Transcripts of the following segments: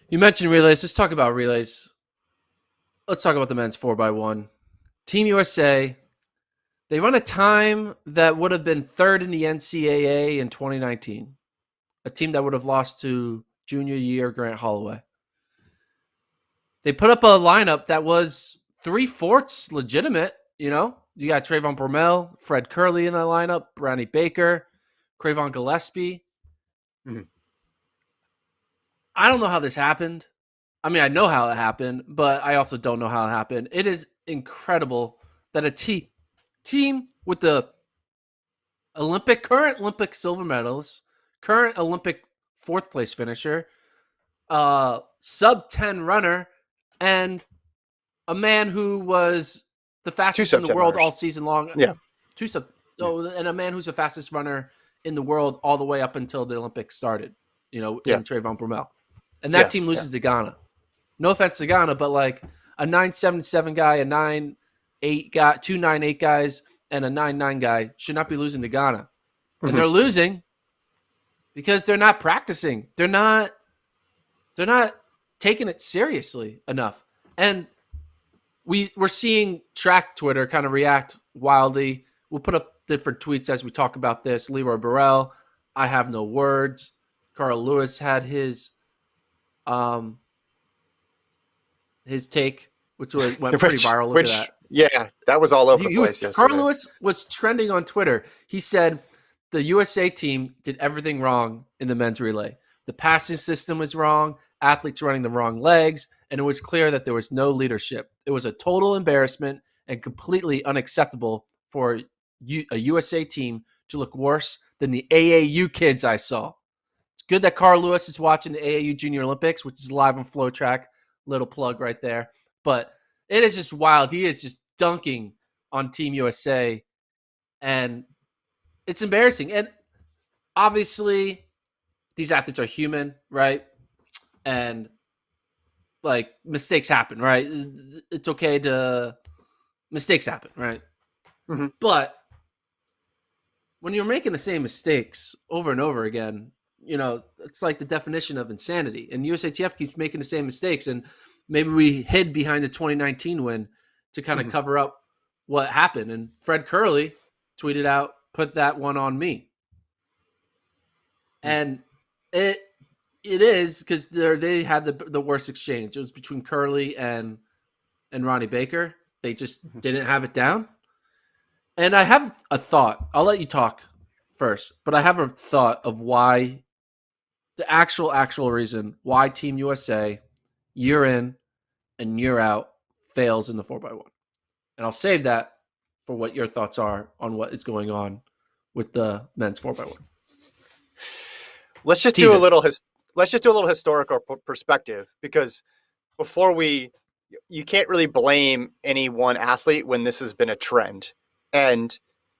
You mentioned relays. Let's talk about relays. Let's talk about the men's 4x1. Team USA, they run a time that would have been third in the NCAA in 2019, a team that would have lost to junior year Grant Holloway. They put up a lineup that was three-fourths legitimate. You got Trayvon Bromell, Fred Curley in that lineup, Brownie Baker, Cravon Gillespie. Mhm. I don't know how this happened. I mean, I know how it happened, but I also don't know how it happened. It is incredible that a team with the current Olympic silver medals, current Olympic fourth place finisher, sub 10 runner, and a man who was the Two fastest in sub the 10 world all runners. season long. Yeah. Two sub, Yeah. and a man who's the fastest runner in the world all the way up until the Olympics started. Yeah. In Trayvon Bromell, and that Yeah. team Yeah. loses to Ghana. No offense to Ghana, but like a 9.77 guy, a 9.8 guy, 2.98 guys, and a 9.9 guy should not be losing to Ghana, and Mhm. they're losing because they're not practicing. They're not taking it seriously enough, and we're seeing track Twitter kind of react wildly. We'll put up different tweets as we talk about this. Leroy Burrell, I have no words. Carl Lewis had um his take, which went pretty viral. Look at Which, that. yeah, that was all over the He was place Carl yesterday. Lewis was trending on Twitter. He said the USA team did everything wrong in the men's relay. The passing system was wrong, athletes running the wrong legs, and it was clear that there was no leadership. It was a total embarrassment and completely unacceptable for a USA team to look worse than the AAU kids I saw. It's good that Carl Lewis is watching the AAU Junior Olympics, which is live on FloTrack. Little plug right there. But it is just wild. He is just dunking on Team USA, and it's embarrassing. And obviously, these athletes are human, right? And like mistakes happen, right? It's okay to mistakes happen, right? Mhm. But when you're making the same mistakes over and over again, it's like the definition of insanity. And USATF keeps making the same mistakes. And maybe we hid behind the 2019 win to kind of Mhm. cover up what happened. And Fred Curley tweeted out, put that one on me. Mhm. And it is because they had the worst exchange. It was between Curley and Ronnie Baker. They just Mhm. didn't have it down. And I have a thought. I'll let you talk first, but I have a thought of why the actual reason why Team USA year in and year out fails in the 4x1. And I'll save that for what your thoughts are on what is going on with the men's 4x1. Let's just Tease do a it. little let's just do a little historical perspective, because before you can't really blame any one athlete when this has been a trend. And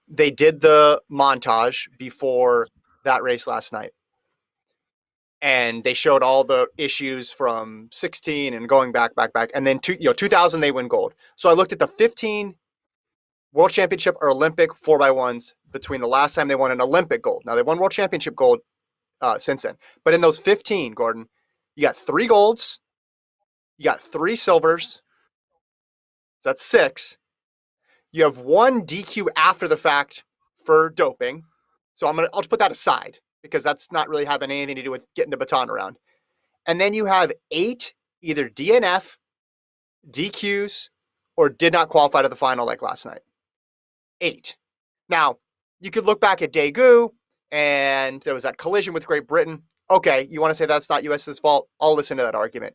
they did the montage before that race last night, and they showed all the issues from 16 and going back, and then 2000 they win gold. So I looked at the 15 World Championship or Olympic 4x1s between the last time they won an Olympic gold. Now they won World Championship gold since then, but in those 15, Gordon, you got 3 golds, you got 3 silvers, so that's 6. You have 1 DQ after the fact for doping. So I'll just put that aside because that's not really having anything to do with getting the baton around. And then you have 8 either DNF, DQs, or did not qualify to the final like last night. 8. Now, you could look back at Daegu, and there was that collision with Great Britain. Okay, you want to say that's not US's fault? I'll listen to that argument.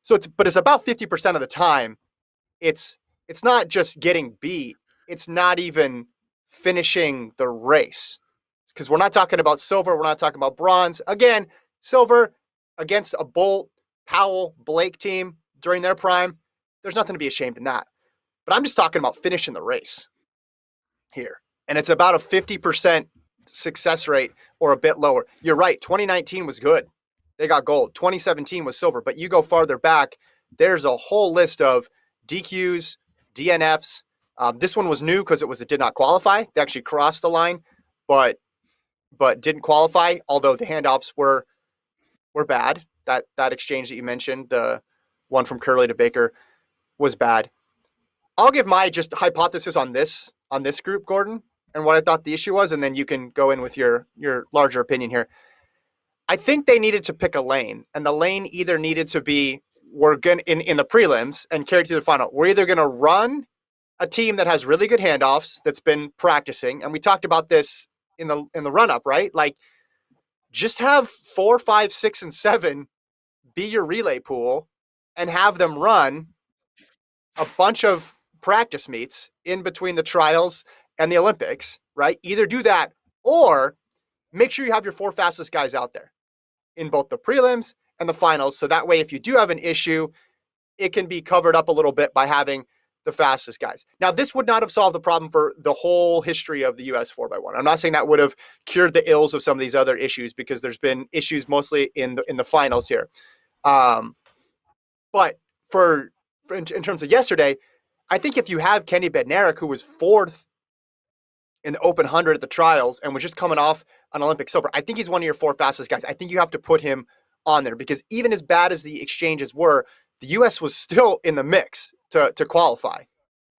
But it's about 50% of the time, it's not just getting beat. It's not even finishing the race, because we're not talking about silver. We're not talking about bronze. Again, silver against a Bolt, Powell, Blake team during their prime. There's nothing to be ashamed in that. But I'm just talking about finishing the race here. And it's about a 50% success rate or a bit lower. You're right. 2019 was good. They got gold. 2017 was silver. But you go farther back, there's a whole list of DQs, DNFs. This one was new because it did not qualify. They actually crossed the line, but didn't qualify. Although the handoffs were bad. that exchange that you mentioned, the one from Curley to Baker, was bad. I'll give my just hypothesis on this group, Gordon, and what I thought the issue was, and then you can go in with your larger opinion here. I think they needed to pick a lane, and the lane either needed to be we're going in the prelims and carry to the final. We're either going to run a team that has really good handoffs that's been practicing, and we talked about this in the run up, right? Like just have 4, 5, 6, and 7 be your relay pool, and have them run a bunch of practice meets in between the trials and the Olympics, right? Either do that or make sure you have your 4 fastest guys out there in both the prelims and the finals. So that way, if you do have an issue, it can be covered up a little bit by having the fastest guys. Now, this would not have solved the problem for the whole history of the US 4x1. I'm not saying that would have cured the ills of some of these other issues, because there's been issues mostly in the finals here. But in terms of yesterday, I think if you have Kenny Bednarik, who was 4th in the Open 100 at the trials and was just coming off an Olympic silver, I think he's one of your 4 fastest guys. I think you have to put him on there, because even as bad as the exchanges were, the U.S. was still in the mix to qualify.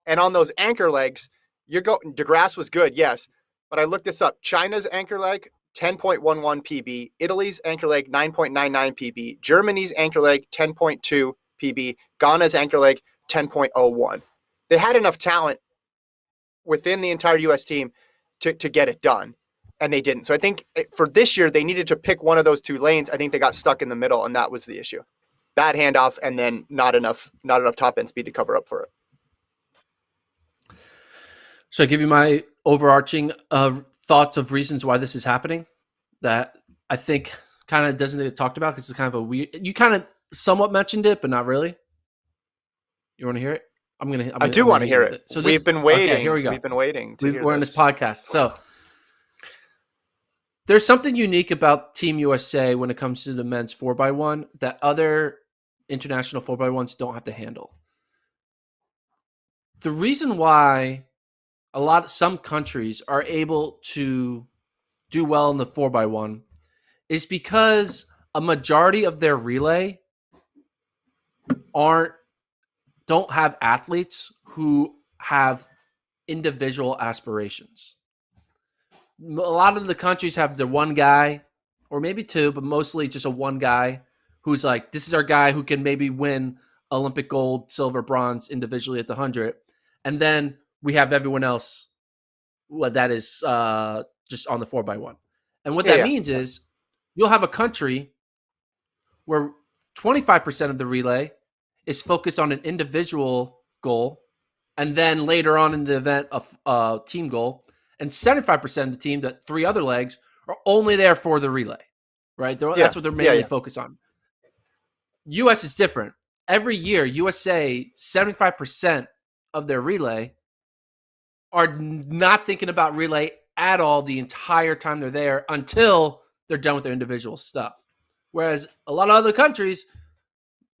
And on those anchor legs, DeGrasse was good, yes, but I looked this up. China's anchor leg, 10.11 PB. Italy's anchor leg, 9.99 PB. Germany's anchor leg, 10.2 PB. Ghana's anchor leg, 10.01. They had enough talent within the entire U.S. team to get it done, and they didn't. So I think for this year, they needed to pick one of those 2 lanes. I think they got stuck in the middle, and that was the issue. Bad handoff, and then not enough top end speed to cover up for it. So I give you my overarching thoughts of reasons why this is happening that I think kind of doesn't get talked about, because it's kind of a weird. You kind of somewhat mentioned it, but not really. You want to hear it? I do want to hear it. So we've been waiting. Okay, here we go. We've been waiting. We're on this podcast. So there's something unique about Team USA when it comes to the men's 4x1 that other international 4x1s don't have to handle. The reason why some countries are able to do well in the 4x1 is because a majority of their relay don't have athletes who have individual aspirations. A lot of the countries have their one guy, or maybe 2, but mostly just a one guy who's like, this is our guy who can maybe win Olympic gold, silver, bronze individually at the 100. And then we have everyone else that is just on the 4x1. And what that means is you'll have a country where 25% of the relay is focused on an individual goal, and then later on in the event, a team goal, and 75% of the team, that 3 other legs, are only there for the relay, right? That's what they're mainly focused on. U.S. is different. Every year, USA, 75% of their relay are not thinking about relay at all the entire time they're there until they're done with their individual stuff. Whereas a lot of other countries,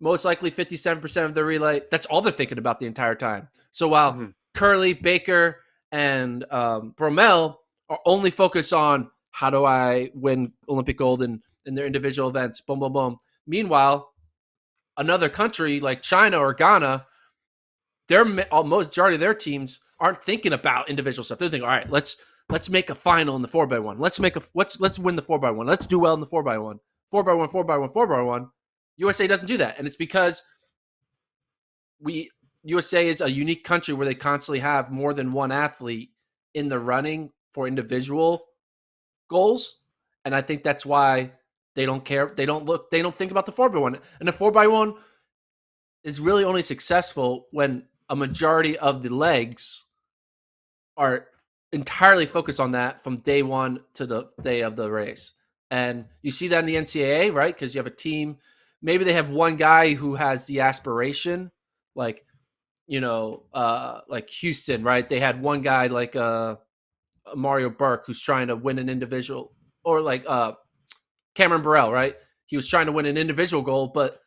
most likely 57% of their relay, that's all they're thinking about the entire time. So while Curley, Baker, and Bromell are only focused on how do I win Olympic gold in their individual events, boom, boom, boom. Meanwhile, another country like China or Ghana, their majority of their teams aren't thinking about individual stuff. They're thinking, all right, let's make a final in the 4x1. Let's win the 4x1. Let's do well in the 4x1. 4x1, 4x1, 4x1. USA doesn't do that, and it's because USA is a unique country where they constantly have more than one athlete in the running for individual goals, and I think that's why they don't care. They don't think about the 4x1, and the 4x1 is really only successful when a majority of the legs are entirely focused on that from day one to the day of the race. And you see that in the NCAA, right? Because you have a team, maybe they have one guy who has the aspiration, like, like Houston, right? They had one guy like Mario Burke who's trying to win an individual, or like Cameron Burrell, right? He was trying to win an individual goal, but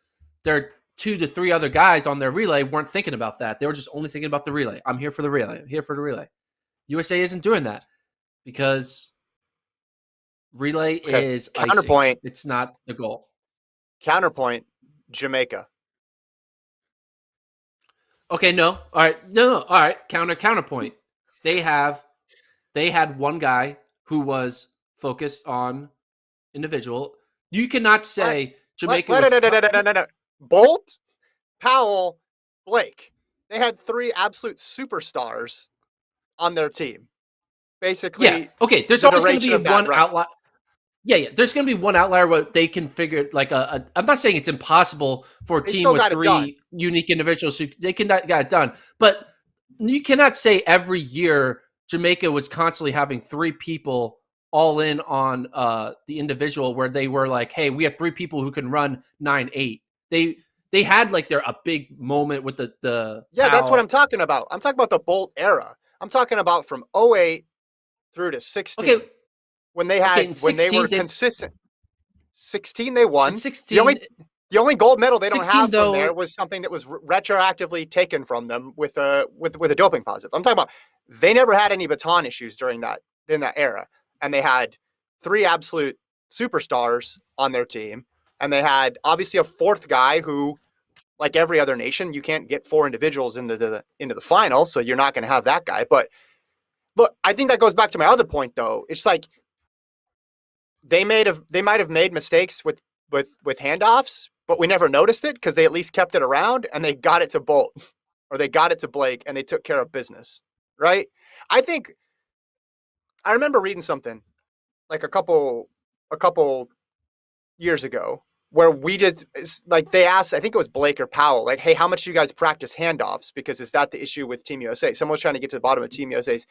their 2 to 3 other guys on their relay weren't thinking about that. They were just only thinking about the relay. I'm here for the relay. I'm here for the relay. USA isn't doing that because relay is counterpoint. Icing. It's not the goal. Counterpoint, Jamaica. Okay, no. All right. No, no. All right. Counterpoint. They have they had one guy who was focused on individual. You cannot What? say What? Jamaica What? No, was no, no, no, no, no, no. Bolt, Powell, Blake. They had three absolute superstars on their team. yeah. Basically, Okay, there's the always going to duration be of that one run. outlier. Yeah, yeah. There's going to be one outlier where they can figure like I'm not saying it's impossible for a They team still with got it done. three unique individuals who they can get it done, but you cannot say every year Jamaica was constantly having three people all in on the individual where they were like, hey, we have three people who can run 9-8. They had like their a big moment with the Yeah, that's what I'm Powell. talking about. I'm talking about the Bolt era. I'm talking about from '08 through to Okay, 16 okay. In when they were 16, they consistent. 16 they in won. The 16, only the only gold medal they don't 16 have from though. there was something that was retroactively taken from them with a doping positive. I'm talking about they never had any baton issues during that in that era, and they had three absolute superstars on their team, and they had obviously a fourth guy who, like every other nation, you can't get four individuals into the final, so you're not going to have that guy. But look, I think that goes back to my other point, though. It's like they might have made mistakes with handoffs, but we never noticed it because they at least kept it around and they got it to Bolt or they got it to Blake and they took care of business, right? I think I remember reading something like a couple years ago where we did like they asked, I think it was Blake or Powell, like, hey, how much do you guys practice handoffs? Because is that the issue with Team USA? Someone was trying to get to the bottom of Team USA's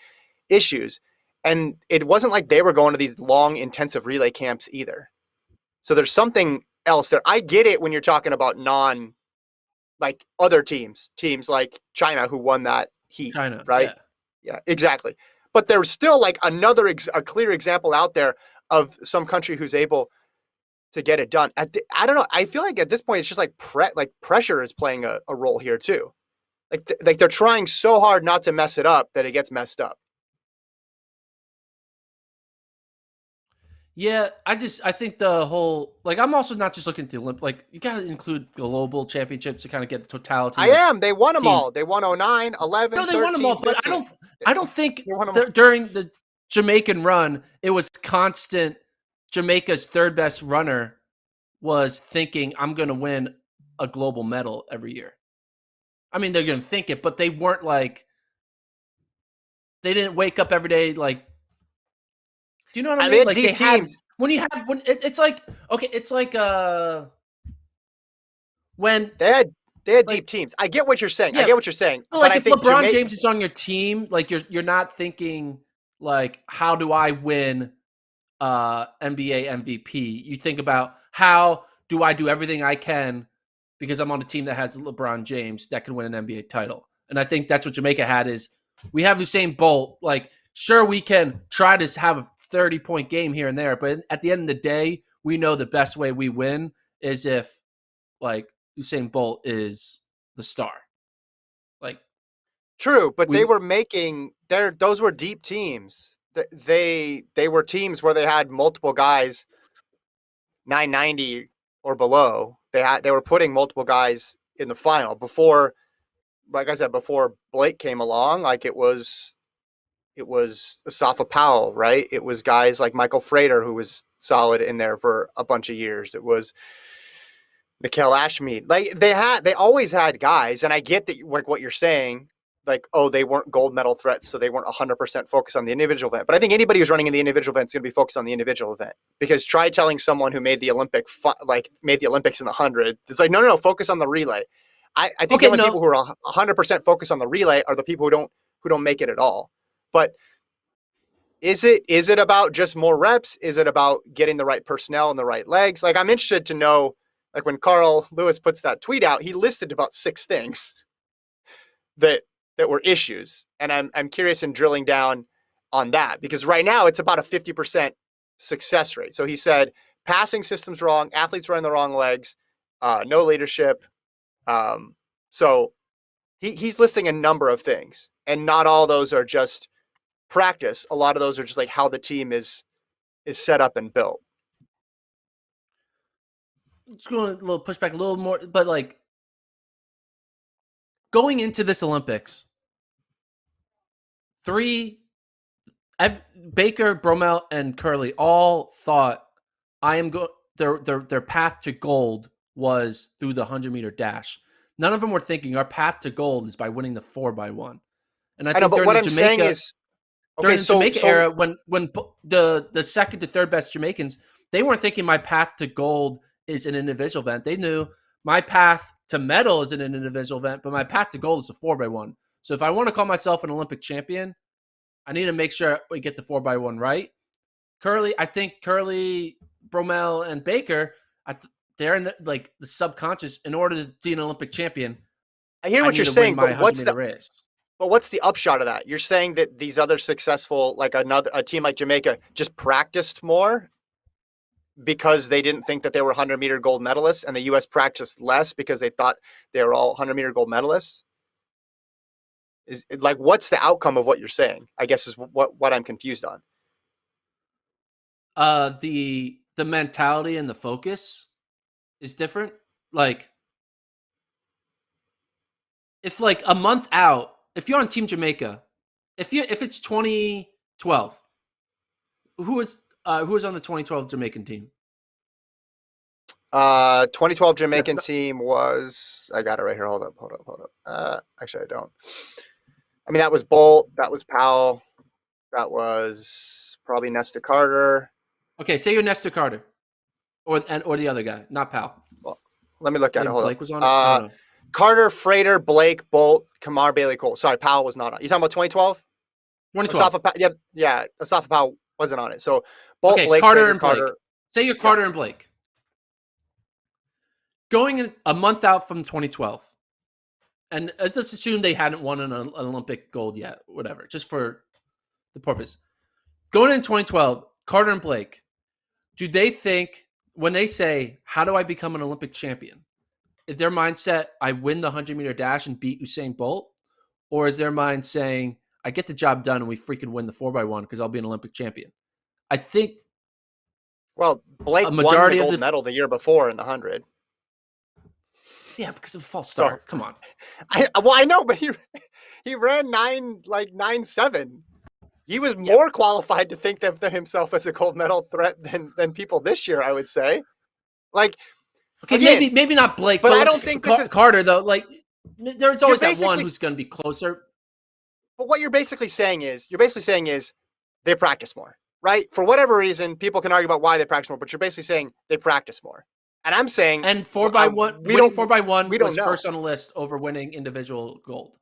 issues. And it wasn't like they were going to these long, intensive relay camps either. So there's something else there. I get it when you're talking about like other teams like China who won that heat, China, right? yeah. Yeah, exactly. But there's still like another a clear example out there of some country who's able to get it done. I don't know. I feel like at this point it's just like pressure is playing a role here too. Like they're trying so hard not to mess it up that it gets messed up. Yeah, I think the whole like I'm also not just looking at the Olymp like you got to include global championships to kind of get the totality I of am. They won them teams. all. They won '09, No, 11, they won them all, 13, but 15. I don't think They won them all. during the Jamaican run it was constant. Jamaica's third best runner was thinking I'm going to win a global medal every year. I mean, they're going to think it, but they weren't like they didn't wake up every day like. Do you know what I They mean? had Like they deep had teams. when you have when it's like okay, it's like when They had they had deep like teams. I get what you're saying. I yeah, get what you're saying. but But like I if think LeBron Jamaica. James is on your team, like you're not thinking like how do I win NBA MVP? You think about how do I do everything I can because I'm on a team that has LeBron James that can win an NBA title. And I think that's what Jamaica had is we have Usain Bolt. Like, sure, we can try to have a 30-point game here and there, but at the end of the day, we know the best way we win is if like Usain Bolt is the star. Like True, but they we were making their those were deep teams. They were teams where they had multiple guys 990 or below. They were putting multiple guys in the final before, like I said, before Blake came along. Like it was Asafa Powell, right? It was guys like Michael Frater who was solid in there for a bunch of years. It was Mikel Ashmead. Like they always had guys, and I get that like what you're saying, like, oh, they weren't gold medal threats, so they weren't 100% focused on the individual event. But I think anybody who's running in the individual event is going to be focused on the individual event because try telling someone who made the made the Olympics in the 100, it's like no, focus on the relay. I think the okay, only no, people who are 100% focused on the relay are the people who don't make it at all. But is it about just more reps? Is it about getting the right personnel and the right legs? Like I'm interested to know, like when Carl Lewis puts that tweet out, he listed about 6 things that were issues. And I'm curious in drilling down on that because right now it's about a 50% success rate. So he said passing system's wrong, athletes running the wrong legs, no leadership. Um, so he's listing a number of things, and not all those are just practice. A lot of those are just like how the team is set up and built. Just going a little pushback, a little more, but like going into this Olympics, three Baker, Bromell, and Curley all thought I am go. Their path to gold was through the 100-meter dash. None of them were thinking our path to gold is by winning the 4x1. And I I know, think but what I'm saying is, okay, during the Jamaica so era, when the second to third best Jamaicans, they weren't thinking my path to gold is an individual event. They knew my path to medal is an individual event, but my path to gold is a 4x1. So if I want to call myself an Olympic champion, I need to make sure we get the 4x1 right. I think Curley, Bromell, and Baker, they're in the subconscious. In order to be an Olympic champion, I hear I what need you're to win saying, my but 100-meter race. what's the upshot of that? You're saying that these other successful, like a team like Jamaica, just practiced more because they didn't think that they were 100-meter gold medalists, and the U.S. practiced less because they thought they were all 100-meter gold medalists. Is like, what's the outcome of what you're saying? I guess is what I'm confused on. The mentality and the focus is different. Like if like a month out, if you're on Team Jamaica, if it's 2012, who was on the 2012 Jamaican team? 2012 That's Jamaican not, team was, I got it right here. Hold up. Actually, I don't. I mean, that was Bolt. That was Powell. That was probably Nesta Carter. okay. Say you're Nestor Carter, or the other guy, not Powell. Well, let me look at it. Maybe Hold Blake up. was on it. I don't know. Carter, Frater, Blake, Bolt, Kamar, Bailey, Cole. Sorry, Powell was not on. You talking about 2012? 2012. Yeah, Asafa Powell wasn't on it. So Bolt, Okay, Blake, Carter Frater, and Blake. Carter. Say you're Yeah. Carter and Blake. Going in a month out from 2012, and let's assume they hadn't won an Olympic gold yet, whatever, just for the purpose. Going in 2012, Carter and Blake, do they think when they say, how do I become an Olympic champion? Is their mindset, I win the 100-meter dash and beat Usain Bolt? Or is their mind saying, I get the job done and we freaking win the 4x1 because I'll be an Olympic champion? I think Well, a Blake won the majority of gold the. medal the year before in the 100. Yeah, because of a false So start. Come on. I know, but he ran 9.7. He was Yeah. more qualified to think of himself as a gold medal threat than people this year, I would say. Like, Okay, again, maybe not Blake, but but I look don't at think this is. Carter, though. Like, there's You're always that one basically, who's going to be closer. but what you're basically saying is they practice more, right? For whatever reason, people can argue about why they practice more, but you're basically saying they practice more. And I'm saying And 4x1, we winning don't 4x1 we don't was know, first on the list over winning individual gold.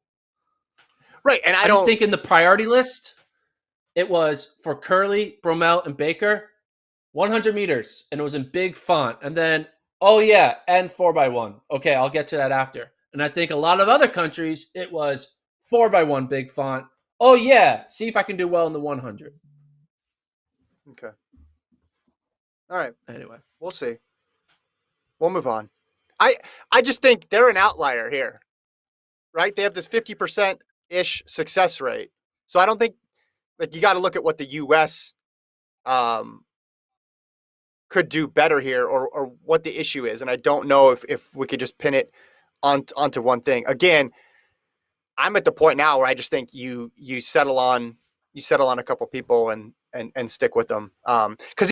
right? And I I just don't. think in the priority list, it was for Curley, Bromell, and Baker, 100 meters, and it was in big font. And then, oh yeah, and 4x1. Okay, I'll get to that after. And I think a lot of other countries, it was 4x1 big font. Oh yeah, see if I can do well in the 100. Okay, all right, Anyway, we'll see. We'll move on. I I just think they're an outlier here, right? They have this 50% ish success rate, so I don't think, like, you got to look at what the U.S. Um, could do better here, or what the issue is, and I don't know if we could just pin it onto one thing. Again, I'm at the point now where I just think you settle on a couple people and stick with them. Because